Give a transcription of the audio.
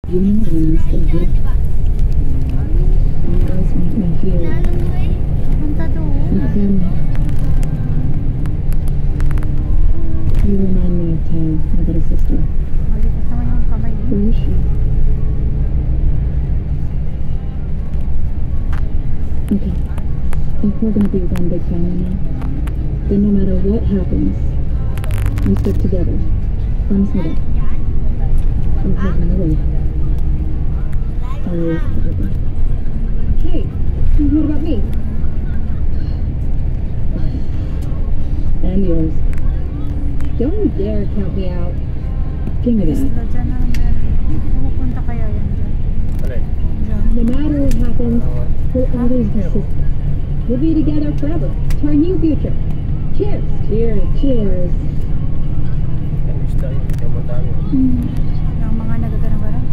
You know what I'm still here. You always make me feel like family. You remind me of Tao, my little sister. Where is she? Okay. If we're gonna be one big family now, then no matter what happens, we stick together. Promise me that. I'm heading away. Always, everything. Hey, what about me? And yours. Don't you dare count me out. Give me that. No matter what happens, we'll always be sisters. We'll be together forever to our new future. Cheers! Cheers! Cheers! Yung mga nagagana ba rin?